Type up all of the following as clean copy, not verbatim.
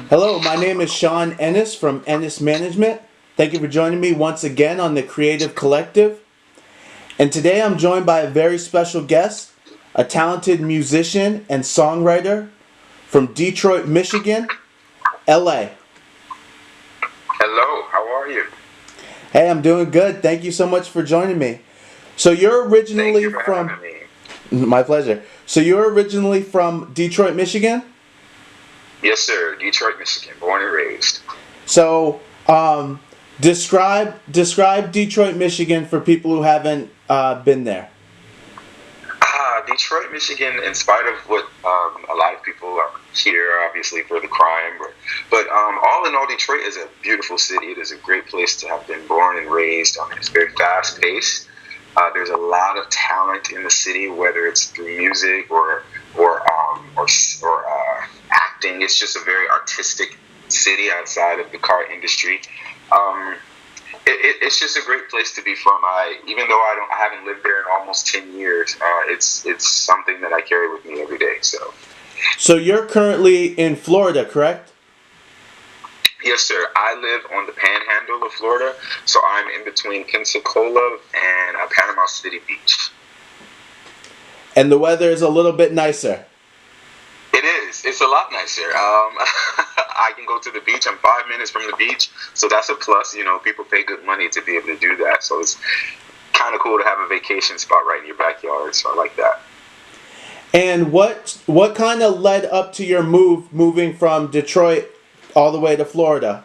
Hello, my name is Sean Ennis from Ennis Management. Thank you for joining me once again on the Creative Collective. And today I'm joined by a very special guest, a talented musician and songwriter from Detroit, Michigan, LA. Hello, how are you? Hey, I'm doing good. Thank you so much for joining me. So you're Thank originally you for from, having me. my pleasure. So you're originally from Detroit, Michigan? Yes, sir. Detroit, Michigan, born and raised. So, describe Detroit, Michigan for people who haven't been there. Detroit, Michigan, in spite of what a lot of people are here, obviously, for the crime, but all in all, Detroit is a beautiful city. It is a great place to have been born and raised. It's very fast paced. There's a lot of talent in the city, whether it's through music or acting. It's just a very artistic city outside of the car industry. Um, it's just a great place to be from. Even though I haven't lived there in almost 10 years. It's something that I carry with me every day. So you're currently in Florida, correct? Yes, sir. I live on the Panhandle of Florida, so I'm in between Pensacola and Panama City Beach. And the weather is a little bit nicer. It is. It's a lot nicer. I can go to the beach. I'm 5 minutes from the beach, so that's a plus. You know, people pay good money to be able to do that, so it's kind of cool to have a vacation spot right in your backyard. So I like that. And what kind of led up to your moving from Detroit all the way to Florida?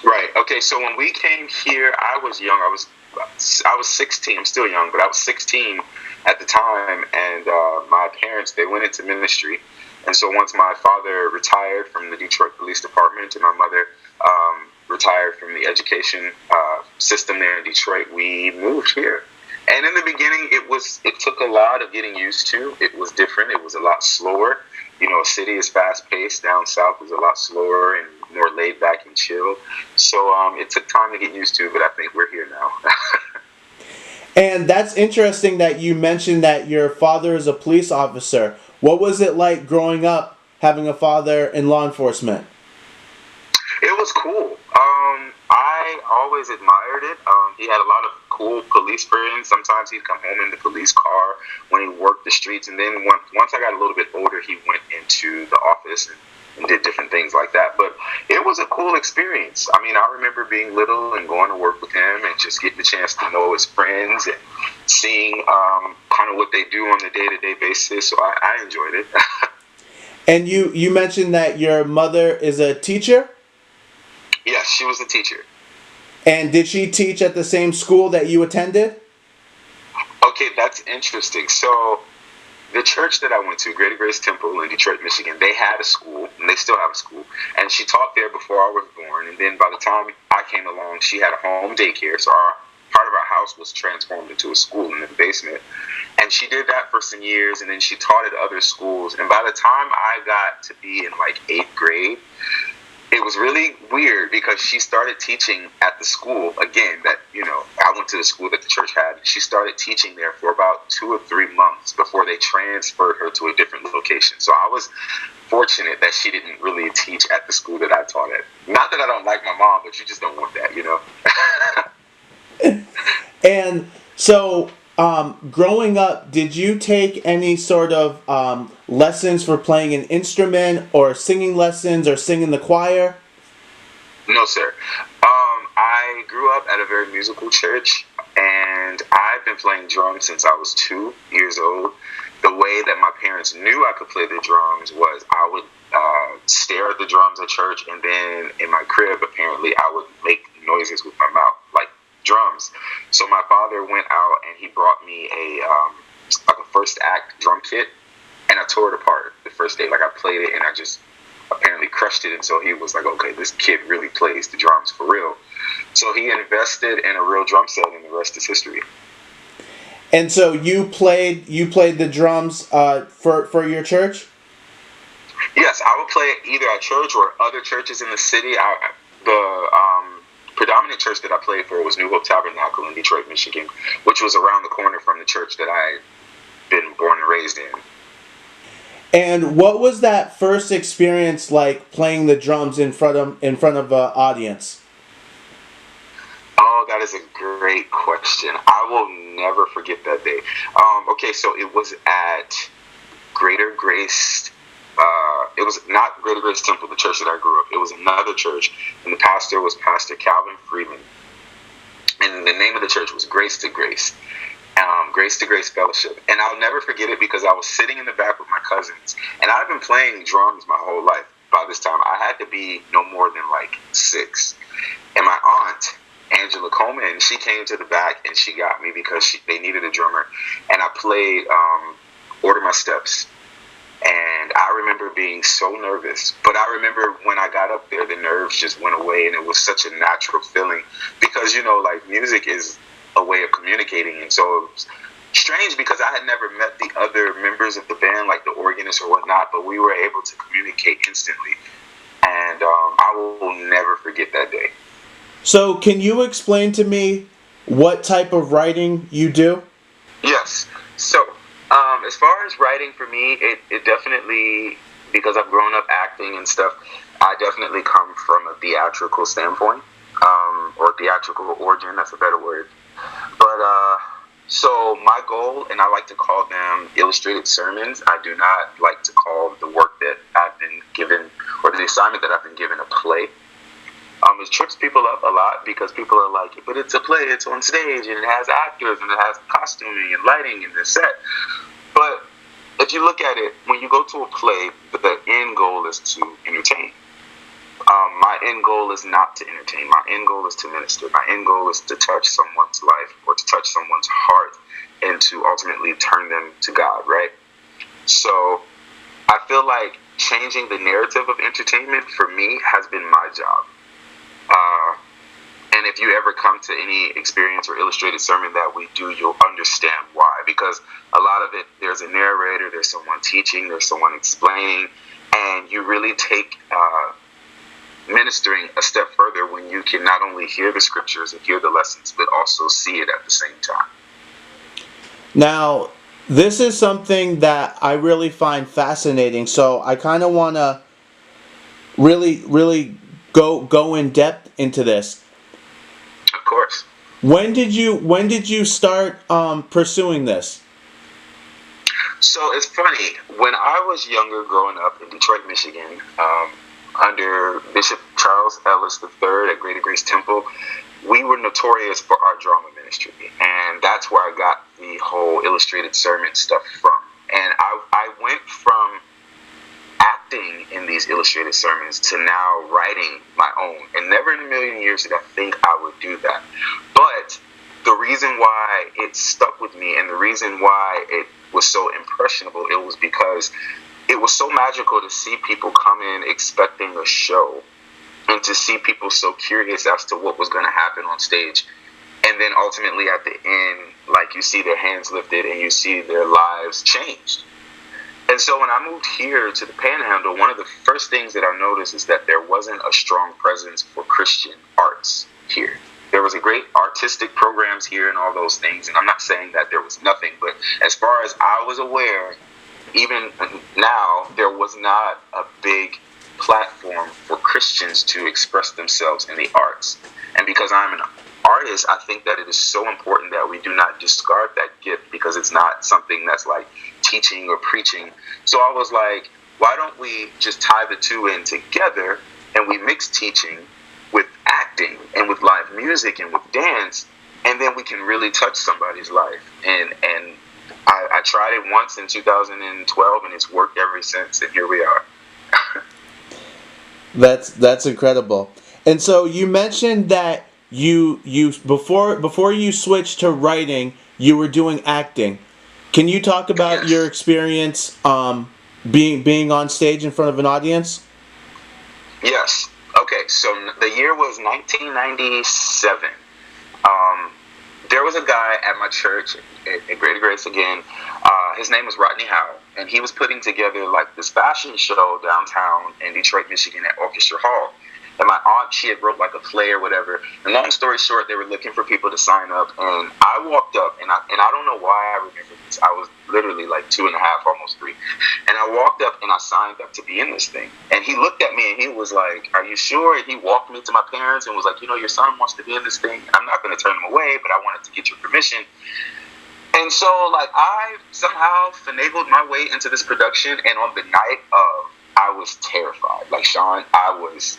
Right. Okay. So when we came here, I was young. I was 16. I'm still young, but I was 16 at the time, and my parents, they went into ministry. And so once my father retired from the Detroit Police Department and my mother retired from the education system there in Detroit, we moved here. And in the beginning, it took a lot of getting used to. It was different. It was a lot slower. You know, a city is fast paced. Down south is a lot slower and more laid back and chill. So it took time to get used to, but I think we're here now. And that's interesting that you mentioned that your father is a police officer. What was it like growing up having a father in law enforcement? It was cool. I always admired it. He had a lot of cool police friends. Sometimes he'd come home in the police car when he worked the streets. And then once I got a little bit older, he went into the office and did different things like that. But it was a cool experience. I mean, I remember being little and going to work with him and just getting the chance to know his friends and seeing kind of what they do on a day-to-day basis. So I enjoyed it. And you mentioned that your mother is a teacher? Yes, she was a teacher. And did she teach at the same school that you attended? Okay, that's interesting. So the church that I went to, Greater Grace Temple in Detroit, Michigan, they had a school, and they still have a school. And she taught there before I was born. And then by the time I came along, she had a home daycare. So part of our house was transformed into a school in the basement. And she did that for some years, and then she taught at other schools. And by the time I got to be in like 8th grade, it was really weird because she started teaching at the school again that, you know, I went to the school that the church had. She started teaching there for about 2 or 3 months before they transferred her to a different location. So I was fortunate that she didn't really teach at the school that I taught at. Not that I don't like my mom, but you just don't want that, you know? And so, growing up, did you take any sort of lessons for playing an instrument or singing lessons or singing the choir? No, sir. I grew up at a very musical church, and I've been playing drums since I was 2 years old. The way that my parents knew I could play the drums was I would stare at the drums at church, and then in my crib, apparently, I would make noises with my mouth, like drums. So my father went out and he brought me like a first act drum kit, and I tore it apart the first day. Like I played it and I just apparently crushed it, and so he was like, okay, this kid really plays the drums for real. So he invested in a real drum set, and the rest is history. And so you played the drums for your church? Yes, I would play it either at church or other churches in the city. The predominant church that I played for was New Hope Tabernacle in Detroit, Michigan, which was around the corner from the church that I had been born and raised in. And what was that first experience like playing the drums in front of an audience? Oh, that is a great question. I will never forget that day. Okay, so it was at Greater Grace. It was not Greater Grace Temple, the church that I grew up. It was another church, and the pastor was Pastor Calvin Freeman, and the name of the church was Grace to Grace. Grace to Grace Fellowship. And I'll never forget it because I was sitting in the back with my cousins. And I've been playing drums my whole life. By this time, I had to be no more than like 6. And my aunt, Angela Coleman, she came to the back and she got me because they needed a drummer. And I played Order My Steps. And I remember being so nervous. But I remember when I got up there, the nerves just went away. And it was such a natural feeling. Because, like music is a way of communicating. And so it was strange because I had never met the other members of the band, like the organist or whatnot, but we were able to communicate instantly. And I will never forget that day. So, can you explain to me what type of writing you do? Yes. So, as far as writing for me, it definitely, because I've grown up acting and stuff, I definitely come from a theatrical standpoint, or theatrical origin, that's a better word. But, so my goal, and I like to call them illustrated sermons. I do not like to call the work that I've been given, or the assignment that I've been given, a play. It trips people up a lot because people are like, but it's a play, it's on stage, and it has actors, and it has costuming and lighting and the set. But if you look at it, when you go to a play, the end goal is to entertain. My end goal is not to entertain. My end goal is to minister. My end goal is to touch someone's life or to touch someone's heart and to ultimately turn them to God, right? So I feel like changing the narrative of entertainment for me has been my job. And if you ever come to any experience or illustrated sermon that we do, you'll understand why. Because a lot of it, there's a narrator, there's someone teaching, there's someone explaining, and you really take ministering a step further when you can not only hear the scriptures and hear the lessons, but also see it at the same time. Now, this is something that I really find fascinating, so I kind of want to really go in depth into this. Of course. When did you start pursuing this? So it's funny. When I was younger, growing up in Detroit, Michigan, under Bishop Charles Ellis III at Greater Grace Temple, we were notorious for our drama ministry, and that's where I got the whole illustrated sermon stuff from. And I went from acting in these illustrated sermons to now writing my own, and never in a million years did I think I would do that. But the reason why it stuck with me and the reason why it was so impressionable, it was because it was so magical to see people come in expecting a show and to see people so curious as to what was going to happen on stage. And then ultimately at the end, like you see their hands lifted and you see their lives changed. And so when I moved here to the Panhandle, one of the first things that I noticed is that there wasn't a strong presence for Christian arts here. There was a great artistic programs here and all those things. And I'm not saying that there was nothing, but as far as I was aware, even now, there was not a big platform for Christians to express themselves in the arts. And because I'm an artist, I think that it is so important that we do not discard that gift because it's not something that's like teaching or preaching. So I was like, why don't we just tie the two in together and we mix teaching with acting and with live music and with dance, and then we can really touch somebody's life. And I tried it once in 2012 and it's worked ever since, and here we are. That's incredible. And so you mentioned that you before you switched to writing, you were doing acting. Can you talk about your experience being on stage in front of an audience? Yes. Okay, so the year was 1997. There was a guy at my church at Greater Grace again. His name was Rodney Howe, and he was putting together like this fashion show downtown in Detroit, Michigan at Orchestra Hall. And my aunt, she had wrote like a play or whatever. And long story short, they were looking for people to sign up. And I walked up, and I don't know why I remember this. I was literally like 2.5, almost 3. And I walked up and I signed up to be in this thing. And he looked at me and he was like, "Are you sure?" And he walked me to my parents and was like, "Your son wants to be in this thing. I'm not going to turn him away, but I wanted to get your permission." And so, like, I somehow finagled my way into this production. And on the night of, I was terrified. Like, Sean, I was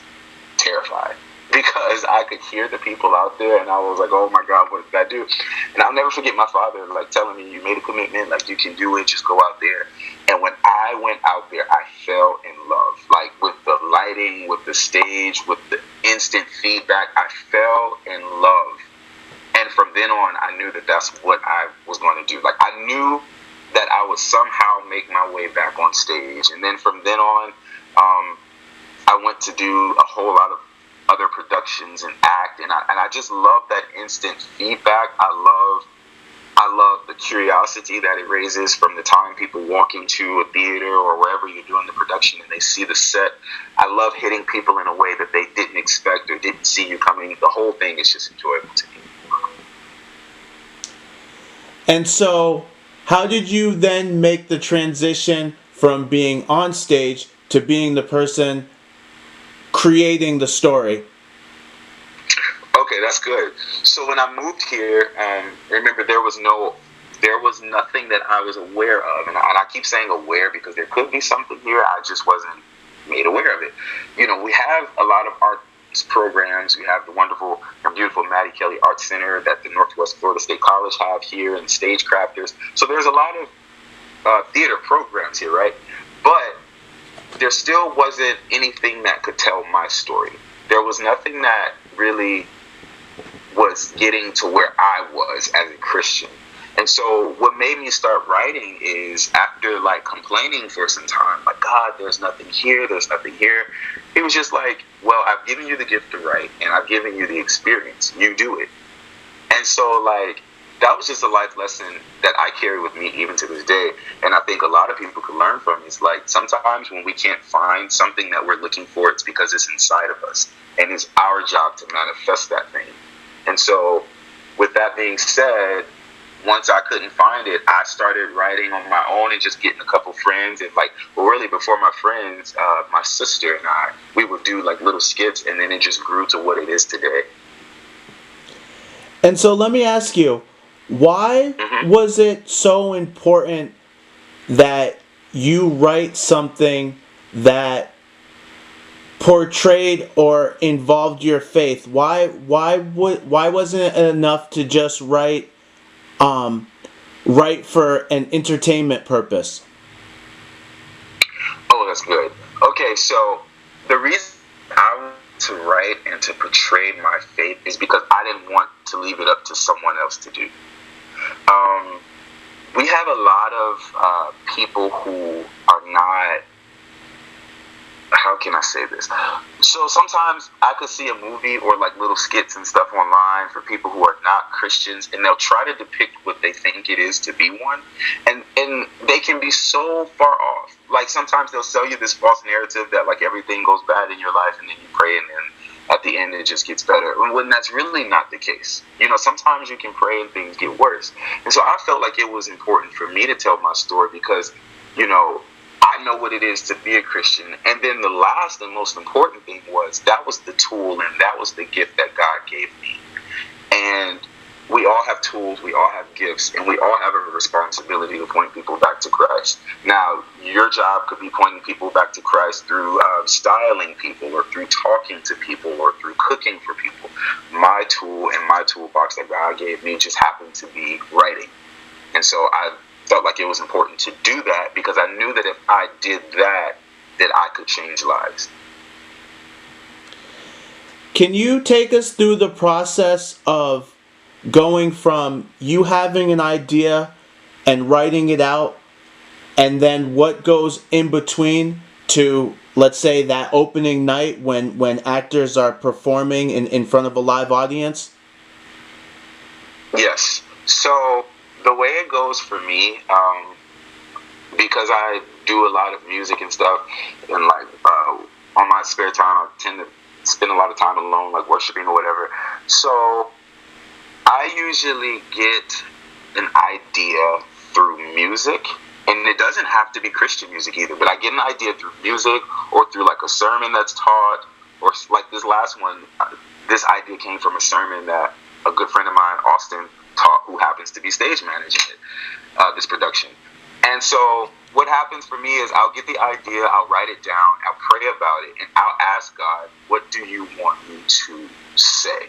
terrified because I could hear the people out there, and I was like, "Oh my God, what did I do?" And I'll never forget my father, like, telling me, "You made a commitment, like, you can do it, just go out there." And when I went out there, I fell in love, like, with the lighting, with the stage, with the instant feedback. I fell in love. And from then on, I knew that that's what I was going to do. Like, I knew that I would somehow make my way back on stage. And then from then on, I went to do a whole lot of other productions and act. And I just love that instant feedback. I love the curiosity that it raises from the time people walk into a theater or wherever you're doing the production and they see the set. I love hitting people in a way that they didn't expect or didn't see you coming. The whole thing is just enjoyable to me. And so, how did you then make the transition from being on stage to being the person creating the story? Okay, that's good. So when I moved here, remember there was nothing that I was aware of, and I keep saying aware because there could be something here. I just wasn't made aware of it. We have a lot of arts programs. We have the wonderful and beautiful Maddie Kelly Art Center that the Northwest Florida State College have here, and Stage Crafters. So there's a lot of theater programs here, right? But there still wasn't anything that could tell my story. There was nothing that really was getting to where I was as a Christian. And so what made me start writing is, after like complaining for some time, like, "God, there's nothing here, there's nothing here." It was just like, well, I've given you the gift to write and I've given you the experience. You do it. And so, like, that was just a life lesson that I carry with me even to this day. And I think a lot of people could learn from is, like, sometimes when we can't find something that we're looking for, it's because it's inside of us. And it's our job to manifest that thing. And so, with that being said, once I couldn't find it, I started writing on my own and just getting a couple friends. And really before my friends, my sister and I, we would do like little skits, and then it just grew to what it is today. And so let me ask you, why was it so important that you write something that portrayed or involved your faith? Why wasn't it enough to just write for an entertainment purpose? Oh, that's good. Okay, so the reason I wanted to write and to portray my faith is because I didn't want to leave it up to someone else to do. We have a lot of people who are not, how can I say this? So sometimes I could see a movie or like little skits and stuff online for people who are not Christians, and they'll try to depict what they think it is to be one, and they can be so far off. Like, sometimes they'll sell you this false narrative that like everything goes bad in your life, and then you pray, and then at the end it just gets better, when that's really not the case. Sometimes you can pray and things get worse. And so I felt like it was important for me to tell my story because I know what it is to be a Christian. And then the last and most important thing was, that was the tool and that was the gift that God gave me. And we all have tools, we all have gifts, and we all have a responsibility to point people back to Christ. Now, your job could be pointing people back to Christ through styling people, or through talking to people, or through cooking for people. My tool and my toolbox that God gave me just happened to be writing. And so I felt like it was important to do that because I knew that if I did that I could change lives. Can you take us through the process of going from you having an idea and writing it out, and then what goes in between to, let's say, that opening night when actors are performing in front of a live audience? Yes. So the way it goes for me, because I do a lot of music and stuff, and like on my spare time, I tend to spend a lot of time alone, like worshiping or whatever. So I usually get an idea through music, and it doesn't have to be Christian music either, but I get an idea through music or through like a sermon that's taught, or like this last one, this idea came from a sermon that a good friend of mine, Austin, taught, who happens to be stage managing it, this production. And so what happens for me is I'll get the idea, I'll write it down, I'll pray about it, and I'll ask God, what do you want me to say?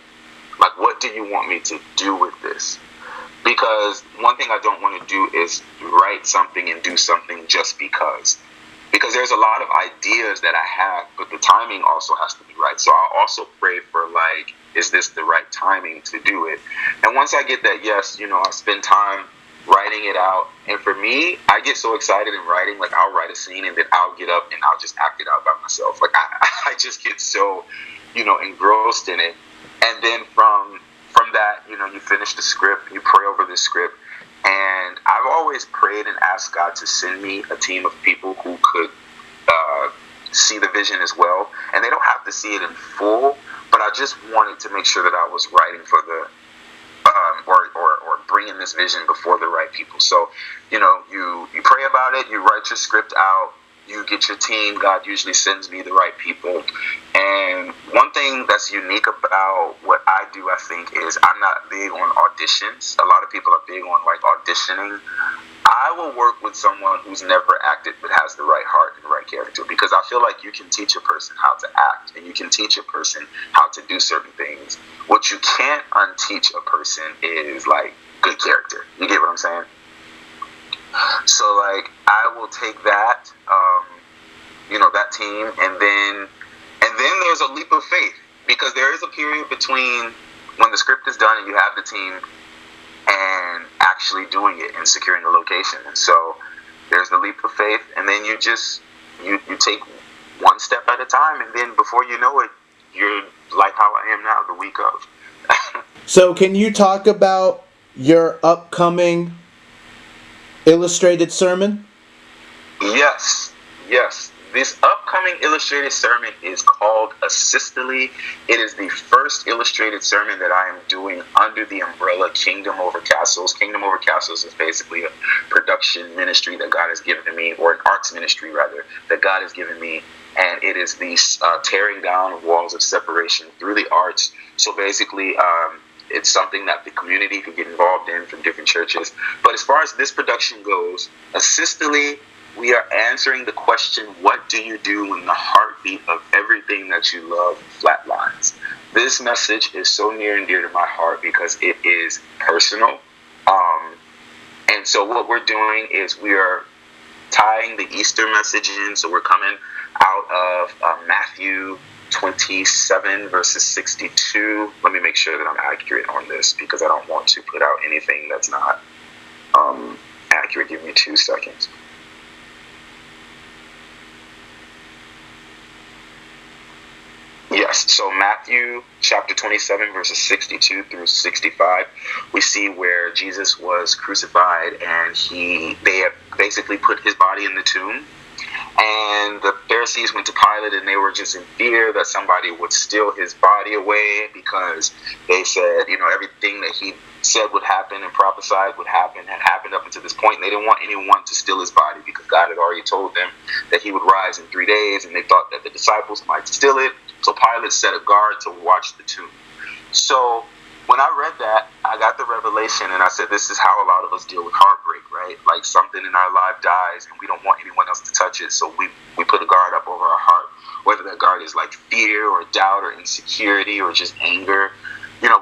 Like, what do you want me to do with this? Because one thing I don't want to do is write something and do something just because. Because there's a lot of ideas that I have, but the timing also has to be right. So I'll also pray for, like, is this the right timing to do it? And once I get that yes, I spend time writing it out. And for me, I get so excited in writing, like I'll write a scene and then I'll get up and I'll just act it out by myself. Like I just get so, engrossed in it. And then from that, you finish the script, you pray over the script. And I've always prayed and asked God to send me a team of people who could see the vision as well. And they don't have to see it in full, but I just wanted to make sure that I was writing for the or bringing this vision before the right people. So, you pray about it, you write your script out, you get your team. God usually sends me the right people. And one thing that's unique about what I do, I think, is I'm not big on auditions. A lot of people are big on like auditioning. I will work with someone who's never acted but has the right heart and the right character, because I feel like you can teach a person how to act and you can teach a person how to do certain things. What you can't unteach a person is like good character. You get what I'm saying? So like I will take that, that team, and then there's a leap of faith, because there is a period between when the script is done and you have the team and actually doing it and securing the location. And so there's the leap of faith, and then you take one step at a time, and then before you know it, you're like how I am now, the week of. So can you talk about your upcoming illustrated sermon? Yes. This upcoming illustrated sermon is called Asytole. It is the first illustrated sermon that I am doing under the umbrella Kingdom Over Castles. Kingdom Over Castles is basically a production ministry that God has given me, or an arts ministry rather, that God has given me. And it is the tearing down of walls of separation through the arts. So basically, it's something that the community could get involved in from different churches. But as far as this production goes, Asytole, we are answering the question, what do you do when the heartbeat of everything that you love flatlines? This message is so near and dear to my heart because it is personal. And so what we're doing is we are tying the Easter message in. So we're coming out of Matthew 27 verses 62. Let me make sure that I'm accurate on this, because I don't want to put out anything that's not accurate. Give me 2 seconds. Yes, so Matthew chapter 27 verses 62 through 65, we see where Jesus was crucified, and they have basically put his body in the tomb. And the Pharisees went to Pilate, and they were just in fear that somebody would steal his body away, because they said, everything that he said would happen and prophesied would happen had happened up until this point. And they didn't want anyone to steal his body, because God had already told them that he would rise in 3 days, and they thought that the disciples might steal it. So Pilate set a guard to watch the tomb. So when I read that, I got the revelation, and I said, this is how a lot of us deal with heartbreak, right? Like something in our life dies and we don't want anyone else to touch it. So we put a guard up over our heart, whether that guard is like fear or doubt or insecurity or just anger.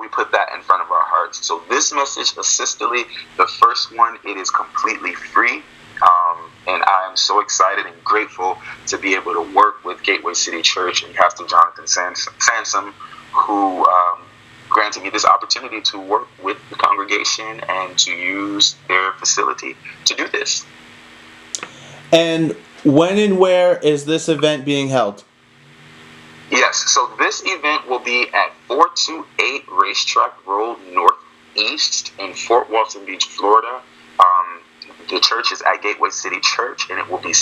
We put that in front of our hearts. So this message, Asytole, the first one, it is completely free. And I am so excited and grateful to be able to work with Gateway City Church and Pastor Jonathan Sansom, who granted me this opportunity to work with the congregation and to use their facility to do this. And when and where is this event being held? Yes, so this event will be at 428 Racetrack Road Northeast in Fort Walton Beach, Florida. The church is at Gateway City Church, and it will be this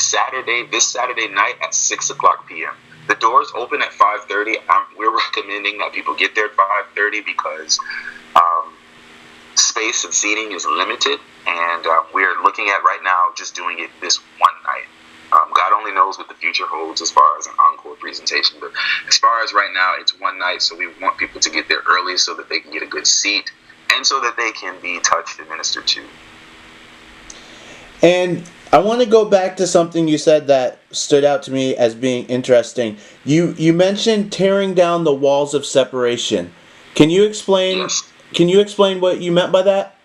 Saturday night at 6 o'clock p.m. The doors open at 5:30. We're recommending that people get there at 5:30 because space and seating is limited, and we're looking at right now just doing it this one night. God only knows what the future holds as far as an encore presentation, but as far as right now, it's one night, so we want people to get there early so that they can get a good seat and so that they can be touched and ministered to. And I want to go back to something you said that stood out to me as being interesting. You mentioned tearing down the walls of separation. Can you explain? Yes. Can you explain what you meant by that?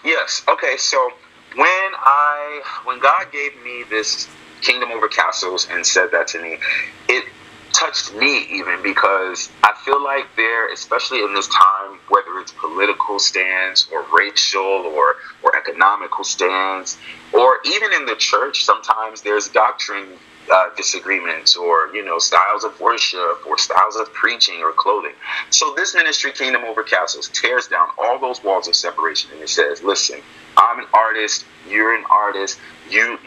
Yes. Okay. So when God gave me this kingdom over castles and said that to me, it touched me even because I feel like there, especially in this time, whether it's political stance or racial or economical stance, or even in the church, sometimes there's doctrine disagreements or styles of worship or styles of preaching or clothing. So this ministry, Kingdom Over Castles, tears down all those walls of separation, and it says, listen, I'm an artist, you're an artist, you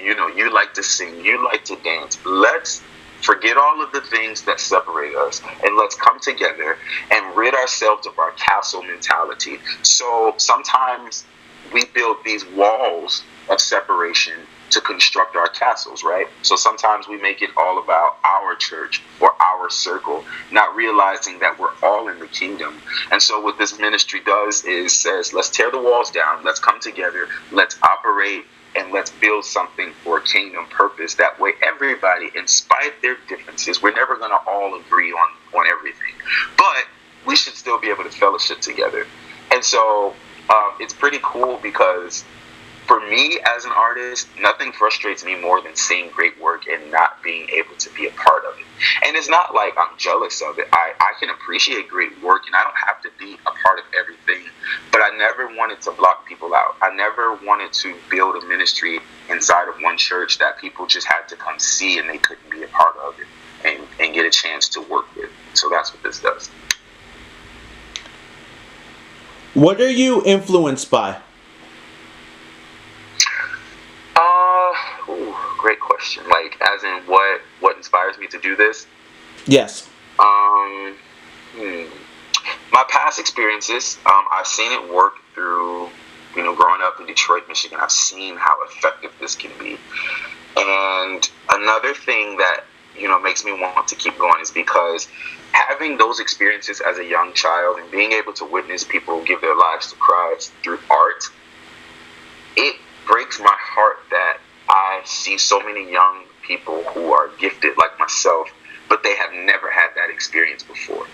like to sing, you like to dance. Let's forget all of the things that separate us, and let's come together and rid ourselves of our castle mentality. So sometimes we build these walls of separation to construct our castles, right? So sometimes we make it all about our church or our circle, not realizing that we're all in the kingdom. And so what this ministry does is says, let's tear the walls down, let's come together, let's operate, and let's build something for a kingdom purpose. That way everybody, in spite of their differences, we're never going to all agree on everything, but we should still be able to fellowship together. And so it's pretty cool because for me as an artist, nothing frustrates me more than seeing great work and not being able to be a part of it. And it's not like I'm jealous of it. I can appreciate great work and I don't have to be a part of everything, but I never wanted to block people out. I never wanted to build a ministry inside of one church that people just had to come see and they couldn't be a part of it and get a chance to work with. So that's what this does. What are you influenced by? Great question. Like, as in what inspires me to do this? Yes. My past experiences, I've seen it work through, growing up in Detroit, Michigan. I've seen how effective this can be. And another thing that, makes me want to keep going is because having those experiences as a young child and being able to witness people give their lives to Christ through art, it breaks my heart that I see so many young people who are gifted like myself, but they have never had that experience before.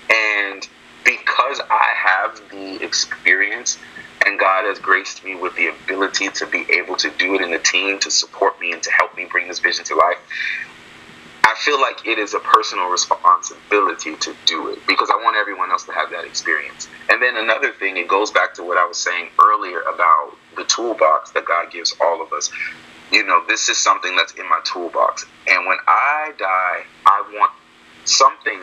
And because I have the experience and God has graced me with the ability to be able to do it in a team to support me and to help me bring this vision to life, I feel like it is a personal responsibility to do it because I want everyone else to have that experience. And then another thing, it goes back to what I was saying earlier about the toolbox that God gives all of us. This is something that's in my toolbox. And when I die, I want something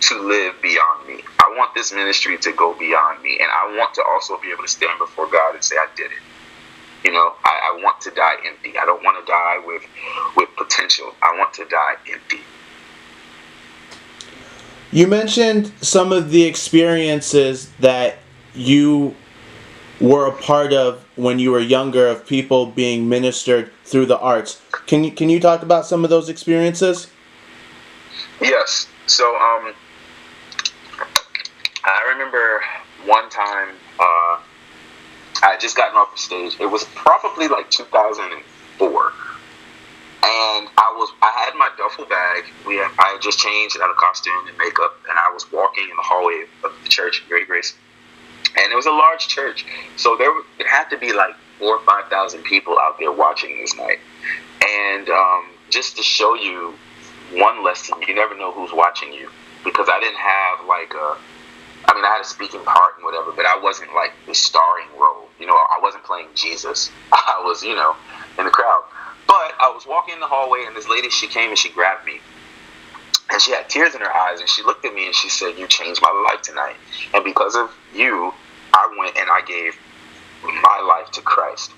to live beyond me. I want this ministry to go beyond me. And I want to also be able to stand before God and say, I did it. I want to die empty. I don't want to die with potential. I want to die empty. You mentioned some of the experiences that you were a part of when you were younger of people being ministered through the arts. Can you talk about some of those experiences? Yes. So I remember one time I had just gotten off the stage. It was probably like 2004. And I had my duffel bag. I had just changed out of costume and makeup, and I was walking in the hallway of the church, Great Grace. And it was a large church, so it had to be like 4,000 or 5,000 people out there watching this night. And just to show you one lesson, you never know who's watching you, because I didn't have I had a speaking part and whatever, but I wasn't like the starring role. I wasn't playing Jesus. I was, in the crowd. But I was walking in the hallway, and this lady, she came and she grabbed me. And she had tears in her eyes, and she looked at me and she said, "You changed my life tonight. And because of you, I went and I gave my life to Christ."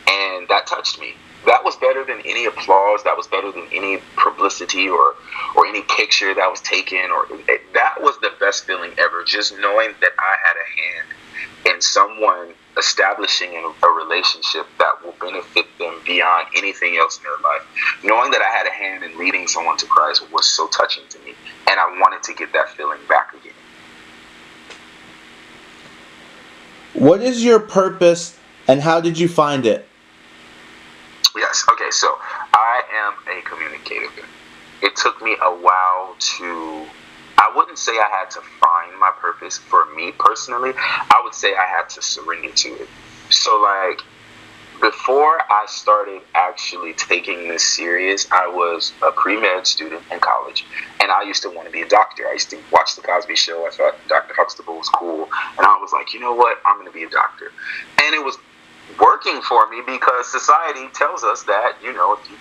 And that touched me that was better than any applause. That was better than any publicity or any picture that was taken. Or that was the best feeling ever. Just knowing that I had a hand in someone establishing a relationship that will benefit them beyond anything else in their life. Knowing that I had a hand in leading someone to Christ was so touching to me, and I wanted to get that feeling back again. What is your purpose, and how did you find it? Yes, okay, so I am a communicator. It took me a while I wouldn't say I had to find my purpose for me personally. I would say I had to surrender to it. So, like, before I started actually taking this serious, I was a pre-med student in college, and I used to want to be a doctor. I used to watch The Cosby Show. I thought Dr. Huxtable was cool, and I was like, you know what? I'm going to be a doctor. And it was working for me because society tells us that, if you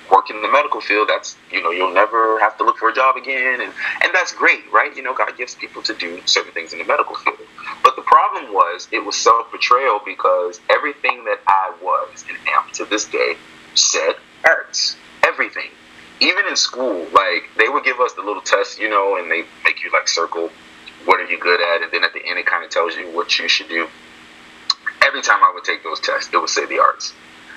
work in the medical field, that's, you'll never have to look for a job again. And that's great, right? God gives people to do certain things in the medical field. But the problem was, it was self-betrayal because everything that I was and am to this day said arts. Everything. Even in school, like, they would give us the little test, and they make you, like, circle what are you good at, and then at the end it kind of tells you what you should do. Every time I would take those tests, it would say the arts.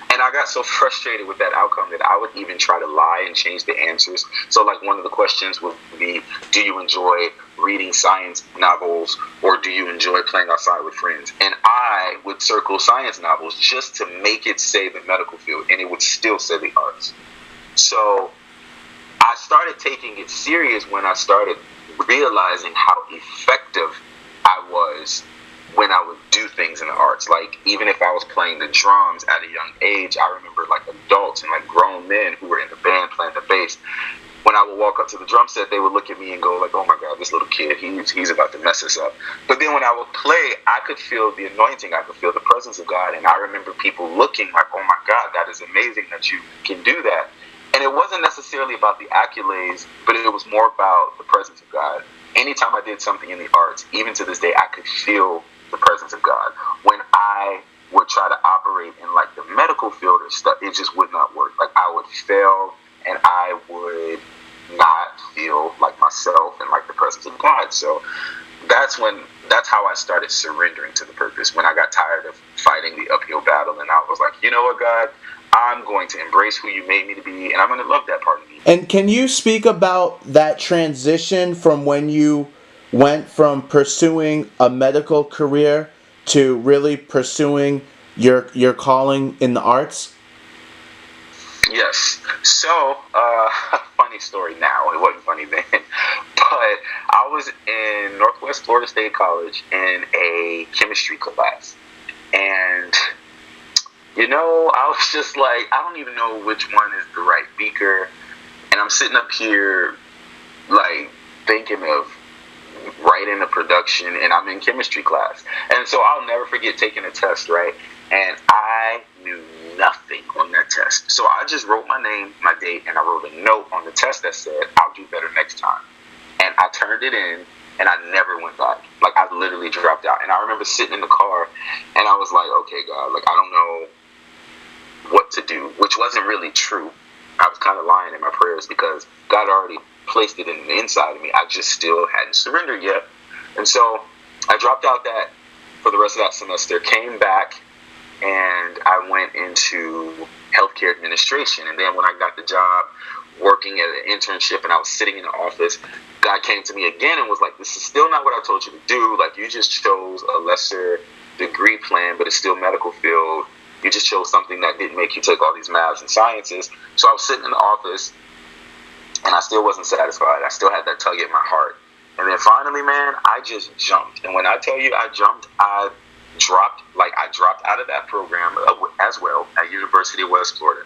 And I got so frustrated with that outcome that I would even try to lie and change the answers. So, like, one of the questions would be, do you enjoy reading science novels, or do you enjoy playing outside with friends? And I would circle science novels just to make it say the medical field, and it would still say the arts. So I started taking it serious when I started realizing how effective I was when I would do things in the arts. Like, even if I was playing the drums at a young age, I remember, like, adults and, like, grown men who were in the band playing the bass. When I would walk up to the drum set, they would look at me and go, like, oh my God, this little kid, he's about to mess us up. But then when I would play, I could feel the anointing, I could feel the presence of God. And I remember people looking like, oh my God, that is amazing that you can do that. And it wasn't necessarily about the accolades, but it was more about the presence of God. Anytime I did something in the arts, even to this day, I could feel the presence of God. When I would try to operate in, like, the medical field or stuff, it just would not work. Like, I would fail, and I would not feel like myself and like the presence of God. So that's how I started surrendering to the purpose, when I got tired of fighting the uphill battle, and I was like, you know what, God, I'm going to embrace who you made me to be, and I'm going to love that part of me. And can you speak about that transition from when you went from pursuing a medical career to really pursuing your calling in the arts? Yes. So, funny story now. It wasn't funny then. But I was in Northwest Florida State College in a chemistry class. And, I was just like, I don't even know which one is the right beaker. And I'm sitting up here, like, thinking of writing a production, and I'm in chemistry class. And so I'll never forget taking a test, right? And I knew nothing on that test. So I just wrote my name, my date, and I wrote a note on the test that said, I'll do better next time. And I turned it in, and I never went back. Like, I literally dropped out. And I remember sitting in the car, and I was like, okay, God, like, I don't know what to do, which wasn't really true. I was kind of lying in my prayers because God already placed it in the inside of me. I just still hadn't surrendered yet. And so I dropped out that for the rest of that semester, came back, and I went into healthcare administration. And then when I got the job working at an internship and I was sitting in the office, God came to me again and was like, this is still not what I told you to do. Like, you just chose a lesser degree plan, but it's still medical field. You just chose something that didn't make you take all these maths and sciences. So I was sitting in the office, and I still wasn't satisfied. I still had that tug at my heart. And then finally, man, I just jumped. And when I tell you I jumped, I dropped out of that program as well at University of West Florida.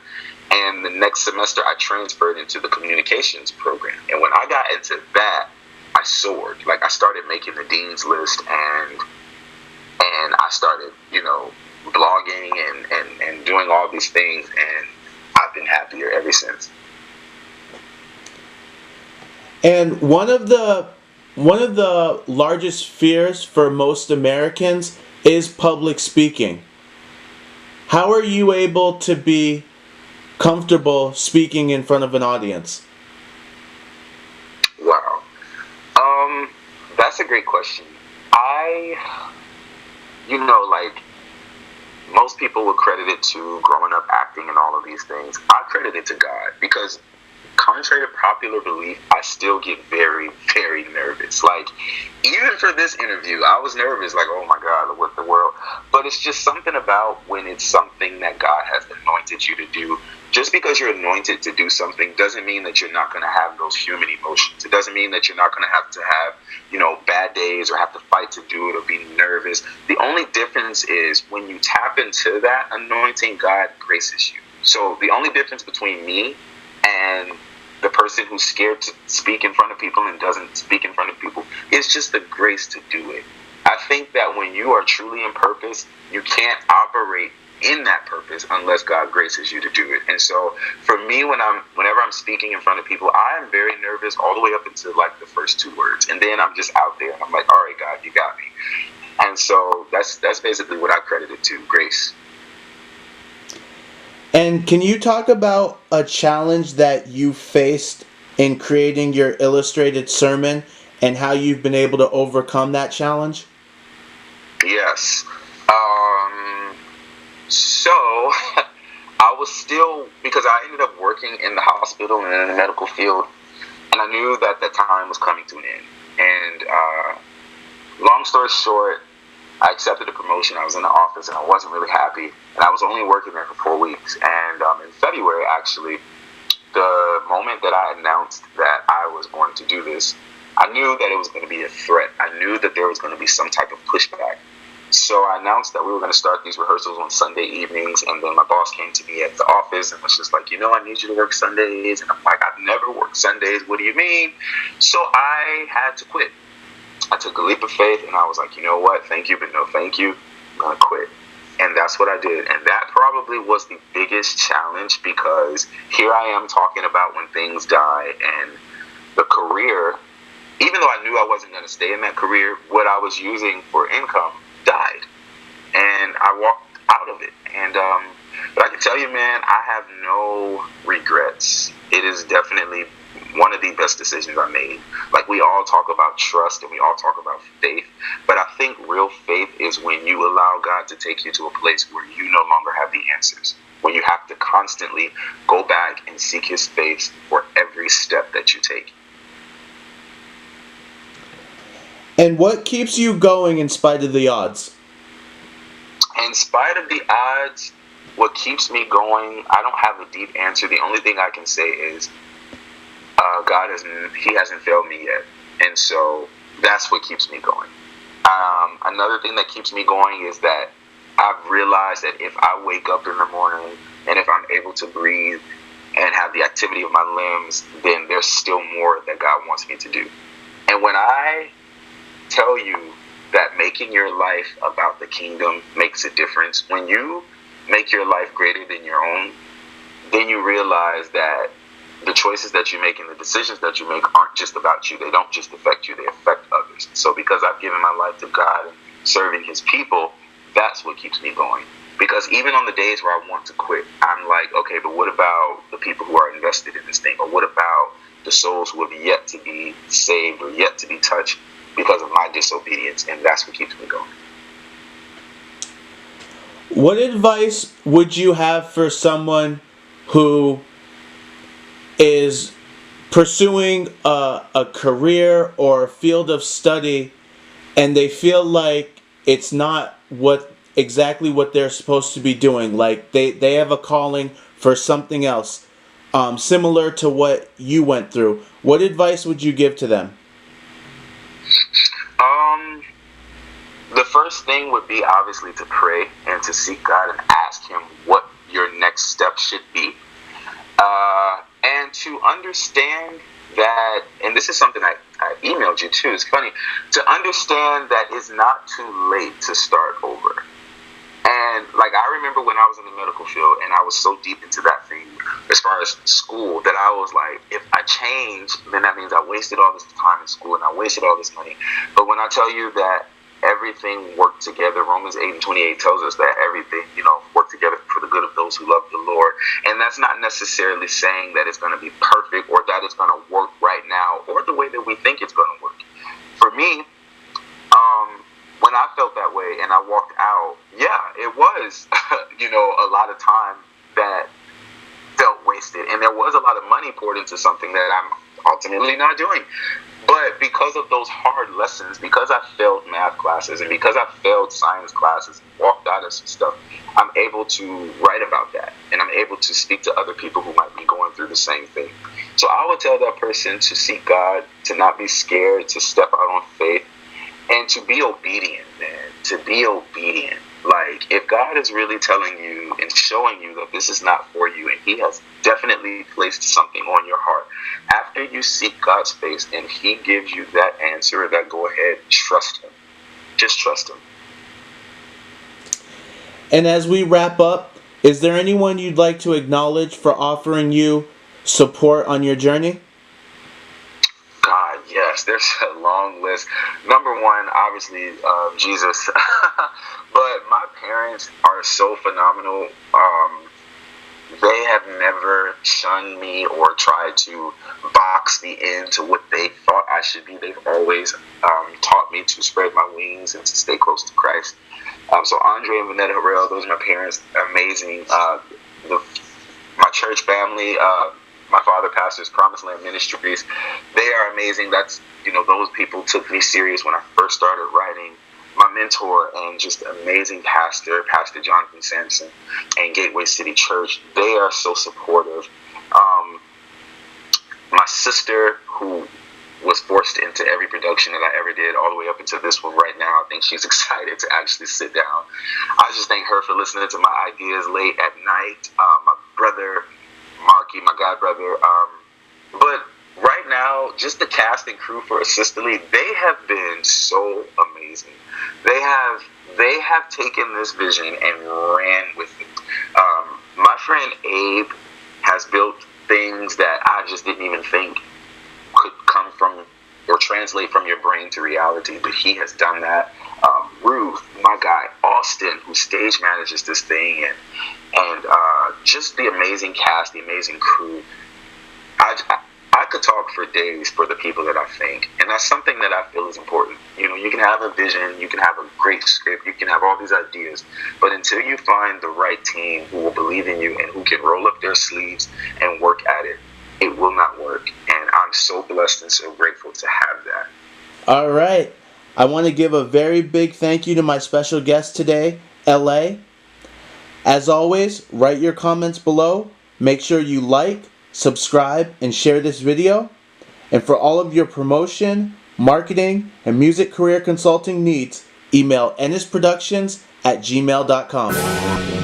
And the next semester, I transferred into the communications program. And when I got into that, I soared. Like, I started making the dean's list, and I started, blogging and doing all these things. And I've been happier ever since. And one of the largest fears for most Americans is public speaking. How are you able to be comfortable speaking in front of an audience? Wow. That's a great question. I, like most people would credit it to growing up acting and all of these things. I credit it to God because, contrary to popular belief, I still get very, very nervous. Like, even for this interview, I was nervous, like, oh my God, what the world? But it's just something about when it's something that God has anointed you to do. Just because you're anointed to do something doesn't mean that you're not going to have those human emotions. It doesn't mean that you're not going to have, bad days or have to fight to do it or be nervous. The only difference is when you tap into that anointing, God graces you. So the only difference between me and the person who's scared to speak in front of people and doesn't speak in front of people is just the grace to do it. I think that when you are truly in purpose, you can't operate in that purpose unless God graces you to do it. And so for me, whenever I'm speaking in front of people, I am very nervous all the way up into like the first two words. And then I'm just out there and I'm like, all right, God, you got me. And so that's basically what I credit it to, grace. And can you talk about a challenge that you faced in creating your illustrated sermon and how you've been able to overcome that challenge? Yes. So I was still, because I ended up working in the hospital and in the medical field, and I knew that the time was coming to an end. And long story short, I accepted a promotion. I was in the office and I wasn't really happy. And I was only working there for 4 weeks. And in February, actually, the moment that I announced that I was going to do this, I knew that it was going to be a threat. I knew that there was going to be some type of pushback. So I announced that we were going to start these rehearsals on Sunday evenings. And then my boss came to me at the office and was just like, I need you to work Sundays. And I'm like, I've never worked Sundays. What do you mean? So I had to quit. I took a leap of faith and I was like, you know what? Thank you, but no thank you. I'm going to quit. And that's what I did. And that probably was the biggest challenge because here I am talking about when things die and the career, even though I knew I wasn't going to stay in that career, what I was using for income died. And I walked out of it. And but I can tell you, man, I have no regrets. It is definitely one of the best decisions I made. Like, we all talk about trust and we all talk about faith, but I think real faith is when you allow God to take you to a place where you no longer have the answers, when you have to constantly go back and seek His face for every step that you take. And what keeps you going in spite of the odds? In spite of the odds, what keeps me going, I don't have a deep answer. The only thing I can say is God hasn't failed me yet. And so that's what keeps me going. Another thing that keeps me going is that I've realized that if I wake up in the morning and if I'm able to breathe and have the activity of my limbs, then there's still more that God wants me to do. And when I tell you that making your life about the kingdom makes a difference, when you make your life greater than your own, then you realize that the choices that you make and the decisions that you make aren't just about you. They don't just affect you, they affect others. So because I've given my life to God and serving His people, that's what keeps me going. Because even on the days where I want to quit, I'm like, okay, but what about the people who are invested in this thing? Or what about the souls who have yet to be saved or yet to be touched because of my disobedience? And that's what keeps me going. What advice would you have for someone who is pursuing a career or a field of study and they feel like it's not exactly what they're supposed to be doing? Like they have a calling for something else, similar to what you went through. What advice would you give to them? The first thing would be obviously to pray and to seek God and ask Him what your next step should be. And to understand that, and this is something I emailed you too, it's funny, to understand that it's not too late to start over. And like, I remember when I was in the medical field and I was so deep into that thing as far as school that I was like, if I change, then that means I wasted all this time in school and I wasted all this money. But when I tell you that everything worked together, Romans 8:28 tells us that everything, worked together for the good good of those who love the Lord. And that's not necessarily saying that it's going to be perfect or that it's going to work right now or the way that we think it's going to work. For me, when I felt that way and I walked out, yeah, it was, a lot of time that felt wasted. And there was a lot of money poured into something that I'm ultimately not doing. But because of those hard lessons, because I failed math classes and because I failed science classes and walked out of some stuff, I'm able to write about that. And I'm able to speak to other people who might be going through the same thing. So I would tell that person to seek God, to not be scared, to step out on faith, and to be obedient, man. To be obedient. Like, if God is really telling you and showing you that this is not for you, and He has definitely placed something on your heart, after you seek God's face and He gives you that answer, that go ahead, trust Him. Just trust Him. And as we wrap up, is there anyone you'd like to acknowledge for offering you support on your journey? God, yes, there's a long list. Number one, obviously, Jesus. But my parents are so phenomenal. They have never shunned me or tried to box me into what they thought I should be. They've always taught me to spread my wings and to stay close to Christ. So Andre and Vanetta Harrell, those are my parents. Amazing. My church family, my father pastors Promised Land Ministries, they are amazing. That's, those people took me serious when I first started writing. My mentor and just amazing Pastor Jonathan Sampson and Gateway City Church, they are so supportive. My sister, who was forced into every production that I ever did, all the way up into this one right now, I think she's excited to actually sit down. I just thank her for listening to my ideas late at night. My brother, Marky, my god brother. But right now, just the cast and crew for Asytole, they have been so amazing. They have taken this vision and ran with it. My friend Abe has built things that I just didn't even think could come from or translate from your brain to reality, but he has done that. Ruth, my guy, Austin, who stage manages this thing, and just the amazing cast, the amazing crew. I could talk for days for the people that I thank, and that's something that I feel is important. You can have a vision, you can have a great script, you can have all these ideas, but until you find the right team who will believe in you and who can roll up their sleeves and work at it, it will not work. And I'm so blessed and so grateful to have that. All right. I want to give a very big thank you to my special guest today, LA. As always, write your comments below. Make sure you like, subscribe, and share this video. And for all of your promotion, marketing, and music career consulting needs, email ennisproductions@gmail.com.